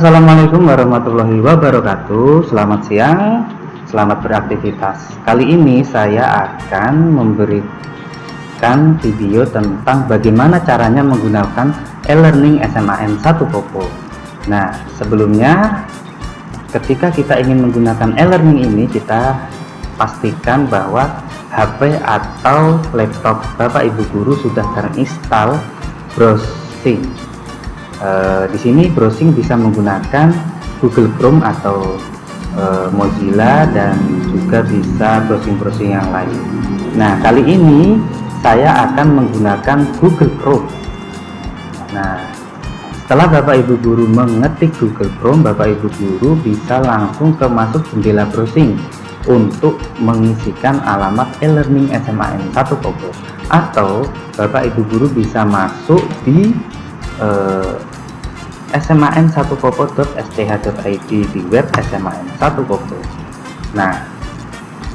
Assalamualaikum warahmatullahi wabarakatuh. Selamat siang, selamat beraktivitas. Kali ini saya akan memberikan video tentang bagaimana caranya menggunakan e-learning SMAN 1 Kopo. Nah, sebelumnya ketika kita ingin menggunakan e-learning ini, kita pastikan bahwa HP atau laptop Bapak Ibu guru sudah terinstall browsing. Di sini browsing bisa menggunakan Google Chrome atau Mozilla, dan juga bisa browsing-browsing yang lain. Nah, kali ini saya akan menggunakan Google Chrome. Nah, setelah Bapak Ibu guru mengetik Google Chrome, Bapak Ibu guru bisa langsung masuk jendela browsing untuk mengisikan alamat e-learning SMAN 1 Kopo, atau Bapak Ibu guru bisa masuk di sman1kopo.sth.id di web SMAN 1 Kopo. Nah,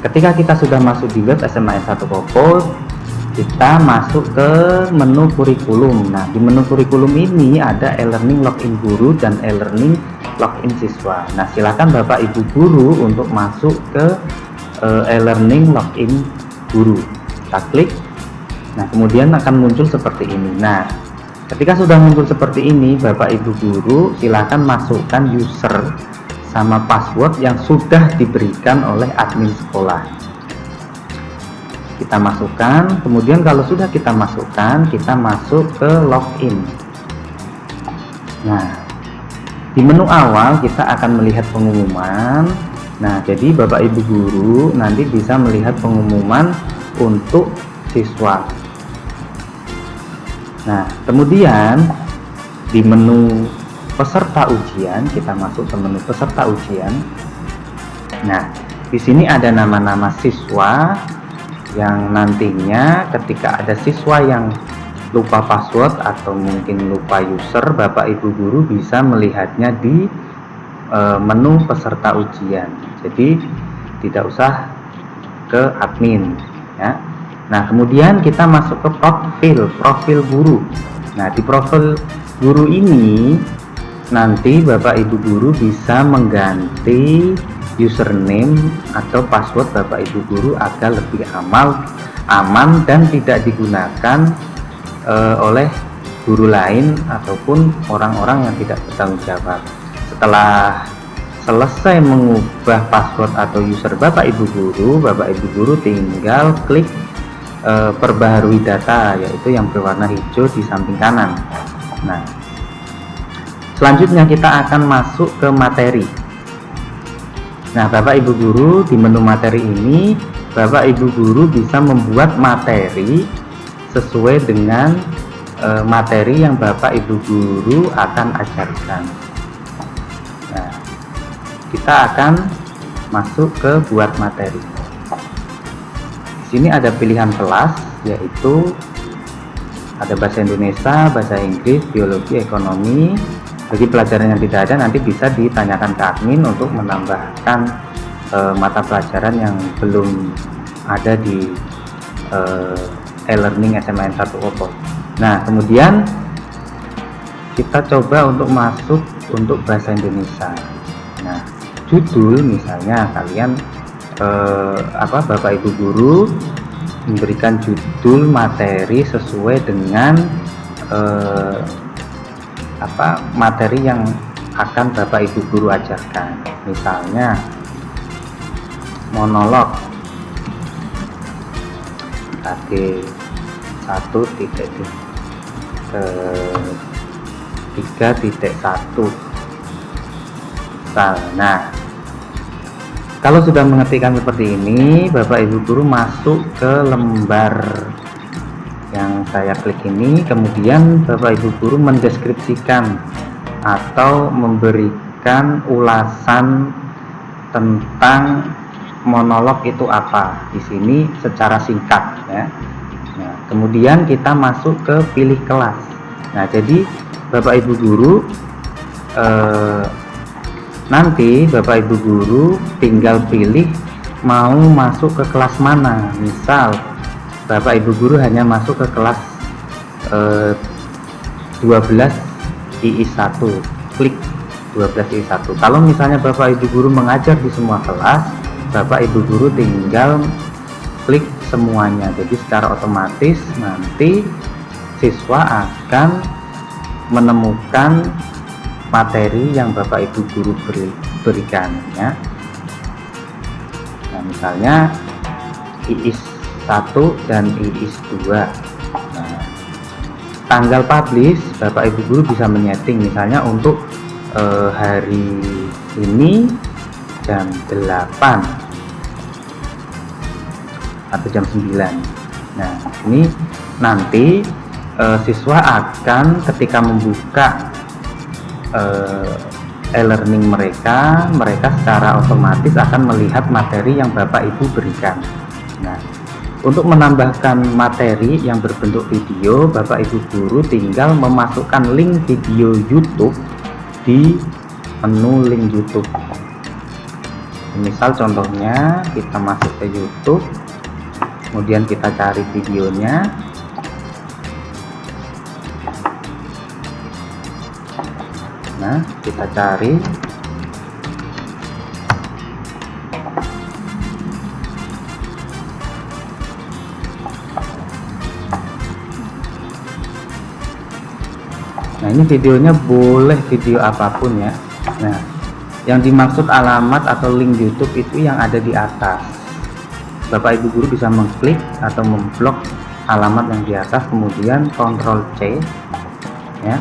ketika kita sudah masuk di web SMAN 1 Kopo, kita masuk ke menu kurikulum. Nah, di menu kurikulum ini ada e-learning login guru dan e-learning login siswa. Nah, silakan Bapak Ibu guru untuk masuk ke e-learning login guru. Kita klik. Nah, kemudian akan muncul seperti ini. Nah, ketika sudah muncul seperti ini, Bapak Ibu guru silakan masukkan user sama password yang sudah diberikan oleh admin sekolah. Kita masukkan, kemudian kalau sudah kita masukkan, kita masuk ke login. Nah, di menu awal kita akan melihat pengumuman. Nah, jadi Bapak Ibu guru nanti bisa melihat pengumuman untuk siswa. Nah, kemudian di menu peserta ujian, kita masuk ke menu peserta ujian. Nah, di sini ada nama-nama siswa yang nantinya ketika ada siswa yang lupa password atau mungkin lupa user, Bapak Ibu guru bisa melihatnya di menu peserta ujian. Jadi tidak usah ke admin, ya. Nah, kemudian kita masuk ke profil guru. Nah, di profil guru ini nanti Bapak Ibu guru bisa mengganti username atau password Bapak Ibu guru agar lebih aman dan tidak digunakan oleh guru lain ataupun orang-orang yang tidak bertanggung jawab. Setelah selesai mengubah password atau user Bapak Ibu guru tinggal klik perbaharui data, yaitu yang berwarna hijau di samping kanan. Nah, selanjutnya kita akan masuk ke materi. Nah, Bapak Ibu guru di menu materi ini, Bapak Ibu guru bisa membuat materi sesuai dengan materi yang Bapak Ibu guru akan ajarkan. Nah, kita akan masuk ke buat materi. Di sini ada pilihan kelas, yaitu ada bahasa Indonesia, bahasa Inggris, biologi, ekonomi. Bagi pelajaran yang tidak ada, nanti bisa ditanyakan ke admin untuk menambahkan mata pelajaran yang belum ada di e-learning SMAN 1 Kopo. Nah, kemudian kita coba untuk masuk untuk bahasa Indonesia. Nah, judul misalnya kalian Bapak Ibu guru memberikan judul materi sesuai dengan materi yang akan Bapak Ibu guru ajarkan. Misalnya monolog KG 1.3.1. Nah, kalau sudah mengetikkan seperti ini, Bapak Ibu guru masuk ke lembar yang saya klik ini. Kemudian Bapak Ibu guru mendeskripsikan atau memberikan ulasan tentang monolog itu apa. Di sini secara singkat, ya. Nah, kemudian kita masuk ke pilih kelas. Nah, jadi Bapak Ibu guru nanti Bapak Ibu guru tinggal pilih mau masuk ke kelas mana. Misal Bapak Ibu guru hanya masuk ke kelas 12 II1, klik 12I1. Kalau misalnya Bapak Ibu Guru mengajar di semua kelas, Bapak Ibu Guru tinggal klik semuanya. Jadi secara otomatis nanti siswa akan menemukan materi yang Bapak Ibu Guru berikan ya. Nah, misalnya IIS 1 dan IIS 2. Nah, tanggal publish Bapak Ibu Guru bisa menyeting misalnya untuk hari ini jam 8 atau jam 9. Nah, ini nanti siswa akan ketika membuka e-learning mereka secara otomatis akan melihat materi yang Bapak Ibu berikan. Nah, untuk menambahkan materi yang berbentuk video, Bapak Ibu Guru tinggal memasukkan link video YouTube di menu link YouTube. Misal contohnya kita masuk ke YouTube, kemudian kita cari videonya. Nah, kita cari. Nah, ini videonya boleh video apapun ya. Nah, yang dimaksud alamat atau link YouTube itu yang ada di atas. Bapak Ibu Guru bisa mengklik atau memblok alamat yang di atas, kemudian Ctrl C ya.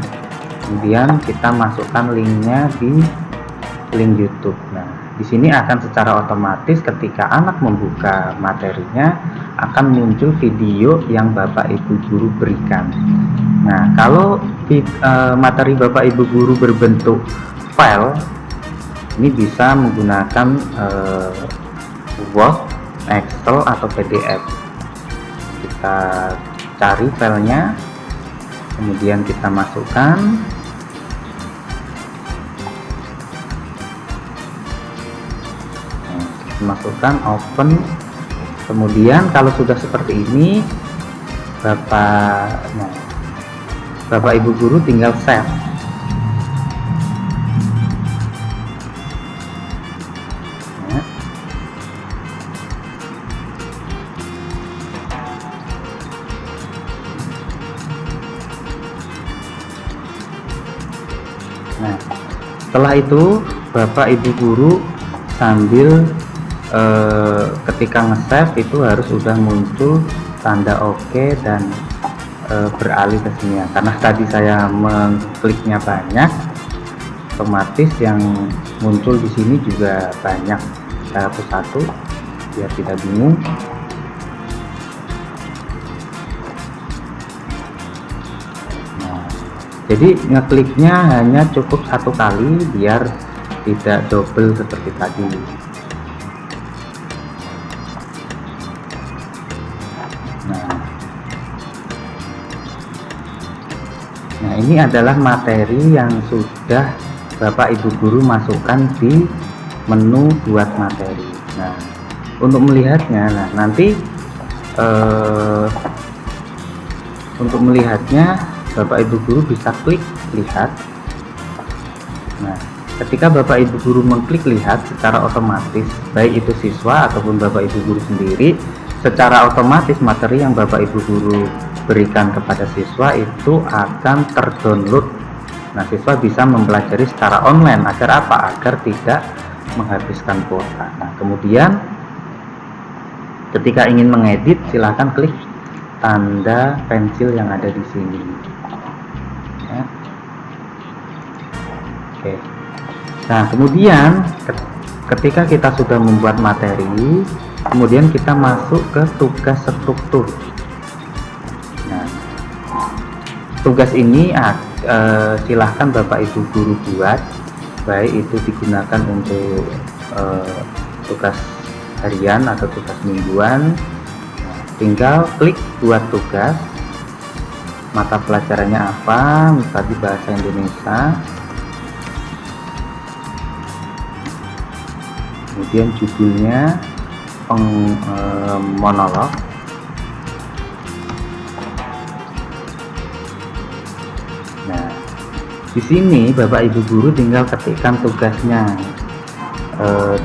Kemudian kita masukkan linknya di link YouTube. Nah, di sini akan secara otomatis ketika anak membuka materinya akan muncul video yang Bapak Ibu Guru berikan. Nah, kalau materi Bapak Ibu Guru berbentuk file, ini bisa menggunakan Word, Excel atau PDF. Kita cari filenya, kemudian kita masukkan. Masukkan, open. Kemudian kalau sudah seperti ini, Bapak Ibu Guru tinggal save. Ya. Nah, setelah itu Bapak Ibu Guru sambil ketika nge-save itu harus sudah muncul tanda OK dan beralih ke sini ya. Karena tadi saya mengkliknya banyak, otomatis yang muncul di sini juga banyak. Saya hapus satu biar tidak bingung. Nah, jadi ngekliknya hanya cukup satu kali biar tidak double seperti tadi. Nah, ini adalah materi yang sudah Bapak Ibu Guru masukkan di menu buat materi. Nah, untuk melihatnya, nanti untuk melihatnya Bapak Ibu Guru bisa klik lihat. Nah, ketika Bapak Ibu Guru mengklik lihat, secara otomatis baik itu siswa ataupun Bapak Ibu Guru sendiri, secara otomatis materi yang Bapak Ibu Guru berikan kepada siswa itu akan terdownload. Nah, siswa bisa mempelajari secara online. Agar apa? Agar tidak menghabiskan kuota. Nah, kemudian ketika ingin mengedit, silahkan klik tanda pensil yang ada di sini ya. Oke. Nah, kemudian ketika kita sudah membuat materi, kemudian kita masuk ke tugas struktur. Nah, tugas ini silahkan Bapak Ibu Guru buat, baik itu digunakan untuk tugas harian atau tugas mingguan. Tinggal klik buat tugas, mata pelajarannya apa, misalnya bahasa Indonesia, kemudian judulnya monolog. Nah, Di sini Bapak Ibu guru tinggal ketikkan tugasnya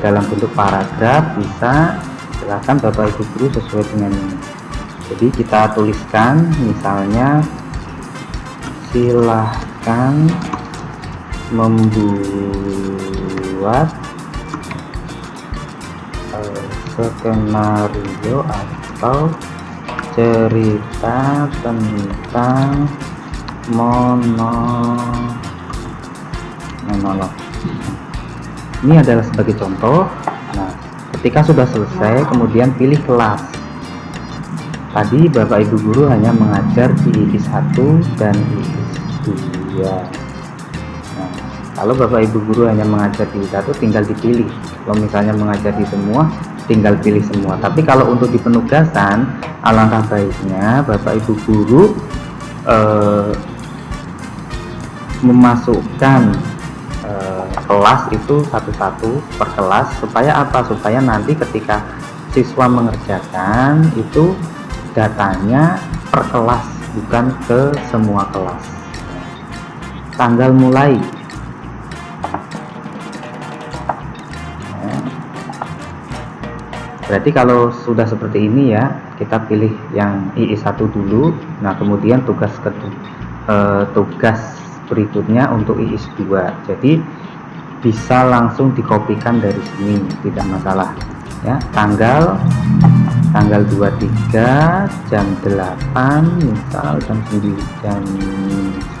dalam bentuk paragraf, bisa silakan Bapak Ibu guru sesuai dengan ini. Jadi kita tuliskan misalnya, silahkan membuat skenario atau cerita tentang monolog. Ini adalah sebagai contoh. Nah, ketika sudah selesai, kemudian pilih kelas. Tadi Bapak Ibu guru hanya mengajar di IIS 1 dan IIS 2. Nah, kalau Bapak Ibu guru hanya mengajar di IIS 1, tinggal dipilih. Kalau misalnya mengajar di semua, tinggal pilih semua. Tapi kalau untuk di penugasan, alangkah baiknya Bapak Ibu guru memasukkan kelas itu satu-satu per kelas, supaya apa? Supaya nanti ketika siswa mengerjakan itu datanya per kelas, bukan ke semua kelas. Tanggal mulai, berarti kalau sudah seperti ini ya, kita pilih yang IIS 1 dulu. Nah, kemudian tugas berikutnya untuk IIS 2. Jadi bisa langsung dikopikan dari sini, tidak masalah ya. Tanggal 23 jam 8, misal jam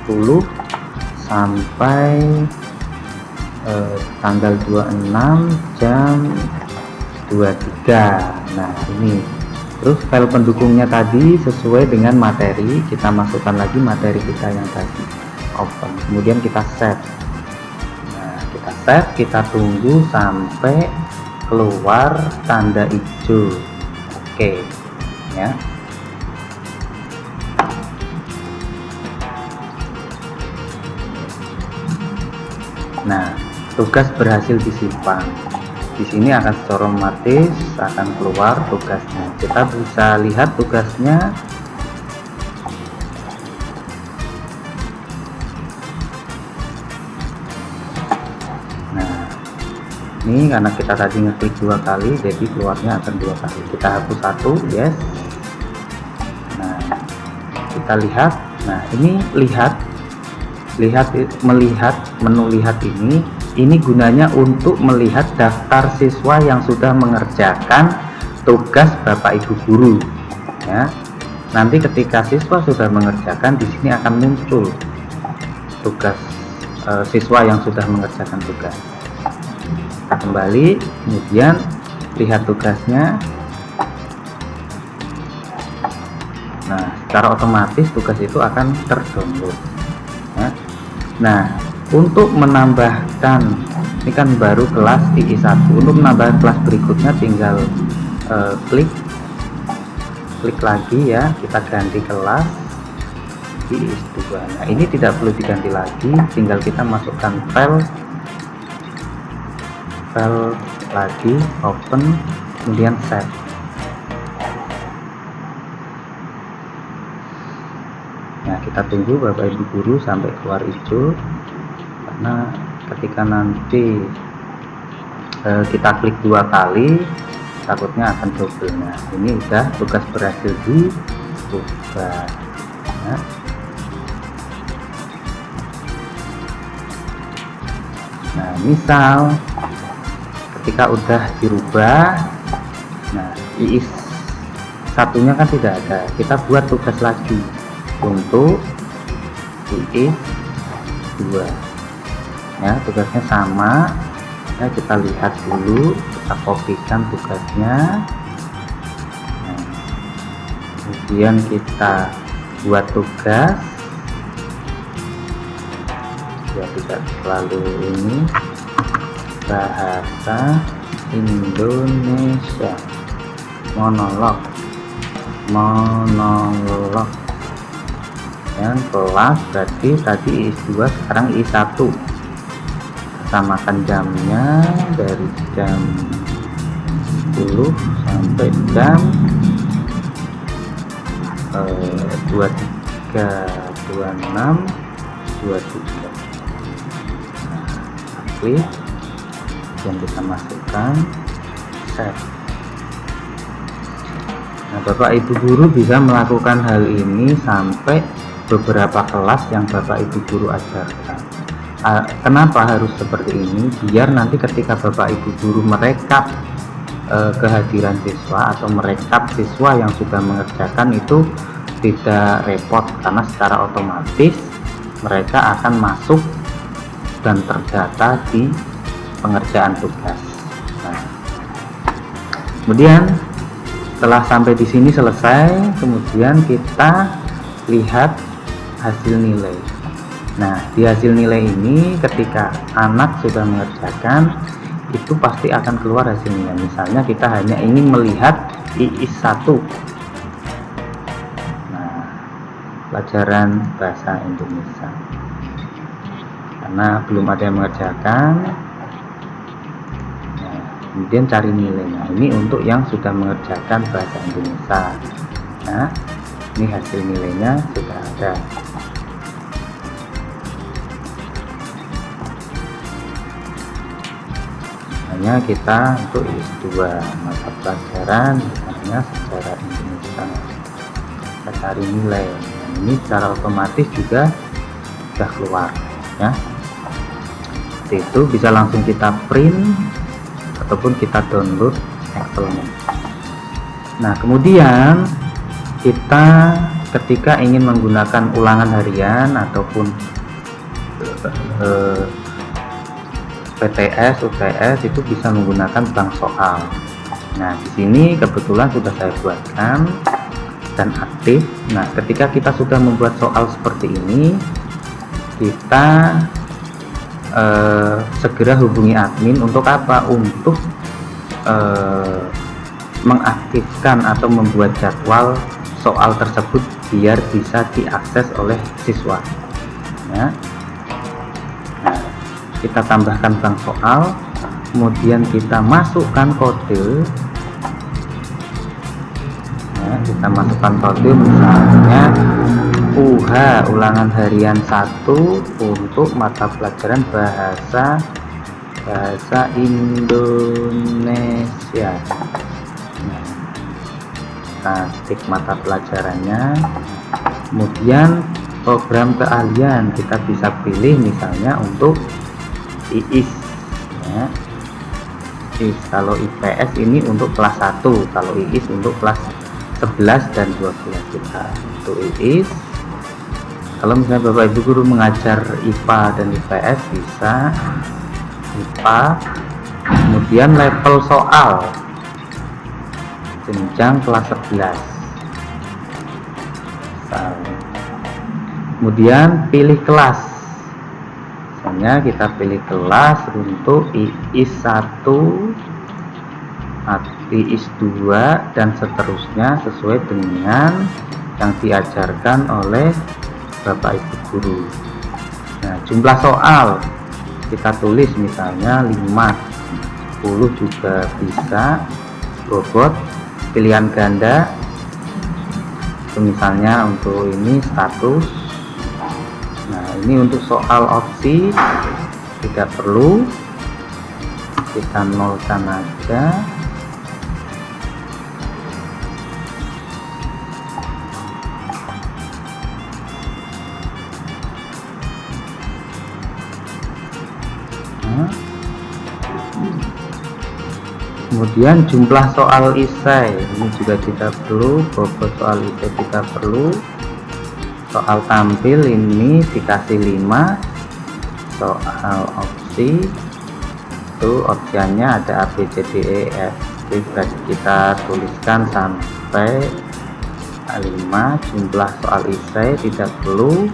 10 sampai tanggal 26 jam 23. Nah, ini terus file pendukungnya tadi sesuai dengan materi, kita masukkan lagi materi kita yang tadi, open, kemudian kita save. Nah, kita save, kita tunggu sampai keluar tanda hijau. Oke ya. Nah, tugas berhasil disimpan. Di sini akan secara otomatis akan keluar tugasnya. Kita bisa lihat tugasnya. Nah, ini karena kita tadi ngeklik 2 kali, jadi keluarnya akan 2 kali. Kita hapus 1, yes. Nah, kita lihat. Nah, ini melihat menu lihat ini gunanya untuk melihat daftar siswa yang sudah mengerjakan tugas Bapak Ibu guru ya. Nanti ketika siswa sudah mengerjakan, di sini akan muncul tugas siswa yang sudah mengerjakan tugas. Kita kembali, kemudian lihat tugasnya. Nah, secara otomatis tugas itu akan terdownload ya. Nah, untuk menambahkan, ini kan baru kelas IIS 1, untuk menambahkan kelas berikutnya tinggal klik lagi ya, kita ganti kelas IIS 2. Nah, ini tidak perlu diganti lagi, tinggal kita masukkan file lagi, open, kemudian save. Nah, kita tunggu Bapak Ibu guru sampai keluar hijau, karena ketika nanti kita klik 2 kali takutnya akan double. Nah, ini udah tugas berhasil diubah ya. Nah, misal ketika udah dirubah, nah IIS 1-nya kan tidak ada, kita buat tugas lagi untuk IIS 2 ya. Tugasnya sama ya, kita lihat dulu, kita kopikan tugasnya. Nah, kemudian kita buat tugas ya, tidak terlalu ini, bahasa Indonesia, monolog yang kelas, berarti tadi IIS 2, sekarang IIS 1. Samakan jamnya dari jam 10 sampai jam 23, 26, 23. klik, dan kita masukkan save. Nah, Bapak Ibu guru bisa melakukan hal ini sampai beberapa kelas yang Bapak Ibu guru ajarkan. Kenapa harus seperti ini? Biar nanti ketika Bapak Ibu guru merekap kehadiran siswa atau merekap siswa yang sudah mengerjakan itu tidak repot, karena secara otomatis mereka akan masuk dan terdata di pengerjaan tugas. Nah, kemudian setelah sampai di sini selesai, kemudian kita lihat hasil nilai. Nah, di hasil nilai ini ketika anak sudah mengerjakan itu pasti akan keluar hasil nilai. Misalnya kita hanya ingin melihat IIS 1. Nah, pelajaran bahasa Indonesia. Karena belum ada yang mengerjakan. Kemudian cari nilainya. Ini untuk yang sudah mengerjakan bahasa Indonesia. Nah, ini hasil nilainya sudah ada. Hanya kita untuk IIS 2 mata pelajaran, misalnya sejarah Indonesia. Kita cari nilai. Nah, ini secara otomatis juga sudah keluar, ya. Seperti itu, bisa langsung kita print ataupun kita download Excelnya. Nah, kemudian kita ketika ingin menggunakan ulangan harian ataupun PTS, UTS itu bisa menggunakan bank soal. Nah, di sini kebetulan sudah saya buatkan dan aktif. Nah, ketika kita sudah membuat soal seperti ini, kita segera hubungi admin. Untuk apa? Untuk mengaktifkan atau membuat jadwal soal tersebut biar bisa diakses oleh siswa, ya. Nah, kita tambahkan bank soal, kemudian kita masukkan kode, ya, kita masukkan kode misalnya UH ulangan harian 1 untuk mata pelajaran bahasa Indonesia. Nah, ketik mata pelajarannya, kemudian program keahlian kita bisa pilih misalnya untuk IIS, ya. IIS kalau IPS ini untuk kelas 1, kalau IIS untuk kelas 11 dan 12 kita. Untuk IIS, kalau misalnya Bapak Ibu guru mengajar IPA dan IPS bisa IPA, kemudian level soal jenjang kelas 11. Kemudian pilih kelas, misalnya kita pilih kelas untuk IIS 1, IIS 2 dan seterusnya sesuai dengan yang diajarkan oleh Bapak Ibu guru. Nah, jumlah soal kita tulis misalnya 5, 10 juga bisa. Bobot pilihan ganda itu misalnya untuk ini status. Nah, ini untuk soal opsi tidak perlu, kita nolkan aja. Kemudian jumlah soal isai ini juga tidak perlu, bobot soal isai tidak perlu. Soal tampil ini dikasih 5. Soal opsi itu opsiannya ada A, B, C, D, E, F. Jadi kita tuliskan sampai 5. Jumlah soal isai tidak perlu.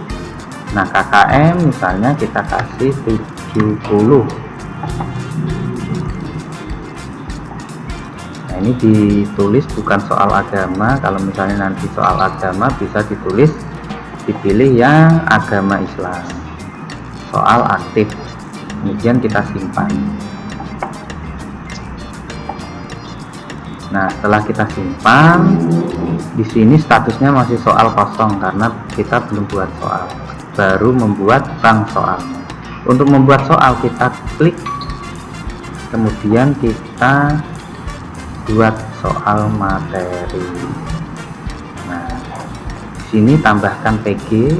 Nah, KKM misalnya kita kasih 70. Nah, ini ditulis bukan soal agama. Kalau misalnya nanti soal agama bisa dipilih yang agama Islam, soal aktif, kemudian kita simpan. Nah, setelah kita simpan, di sini statusnya masih soal kosong karena kita belum buat soal, baru membuat bank soalnya. Untuk membuat soal kita klik, kemudian kita buat soal materi. Nah, di sini tambahkan PG.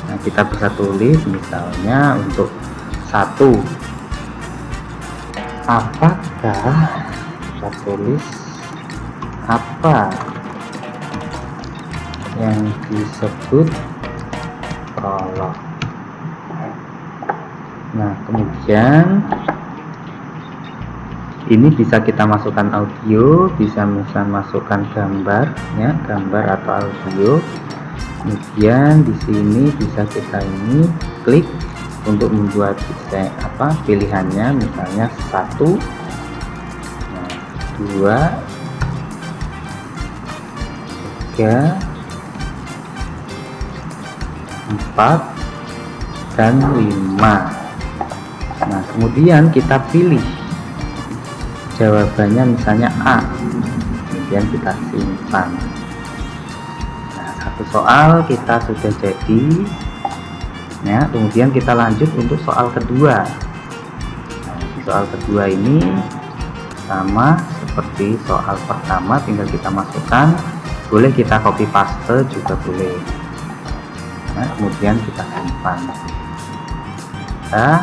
Nah, kita bisa tulis misalnya untuk 1, apakah, kita tulis apa yang disebut prolog. Nah, kemudian ini bisa kita masukkan audio, bisa masukkan gambar, ya, gambar atau audio. Kemudian di sini bisa kita ini klik untuk membuat pilihannya, misalnya 1, 2, 3, 4, dan 5. Nah, kemudian kita pilih jawabannya, misalnya A, kemudian kita simpan. Nah, satu soal kita sudah jadi, ya. Kemudian kita lanjut untuk soal kedua. Nah, soal kedua ini sama seperti soal pertama, tinggal kita masukkan, boleh kita copy paste juga boleh. Nah, kemudian kita simpan. Nah,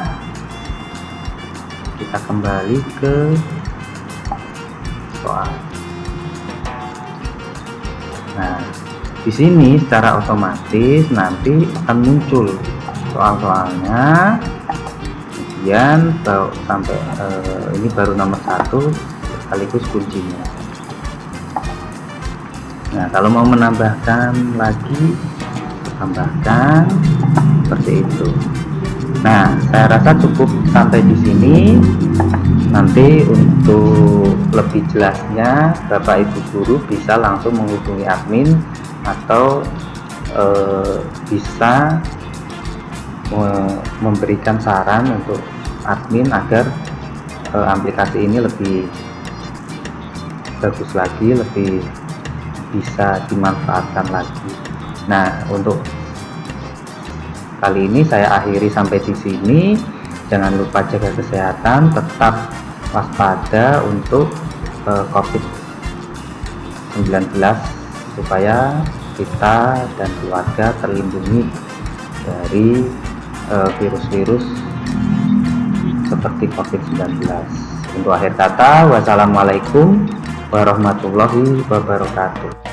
kita kembali ke soal. Nah, di sini secara otomatis nanti akan muncul soal-soalnya. Kemudian sampai ini baru nomor 1 sekaligus kuncinya. Nah, kalau mau menambahkan lagi, tambahkan seperti itu. Nah, saya rasa cukup sampai di sini. Nanti untuk lebih jelasnya, Bapak Ibu guru bisa langsung menghubungi admin atau bisa memberikan saran untuk admin agar aplikasi ini lebih bagus lagi, lebih bisa dimanfaatkan lagi. Nah, untuk kali ini saya akhiri sampai di sini. Jangan lupa jaga kesehatan, tetap waspada untuk COVID-19 supaya kita dan keluarga terlindungi dari virus-virus seperti COVID-19. Untuk akhir kata, wassalamualaikum warahmatullahi wabarakatuh.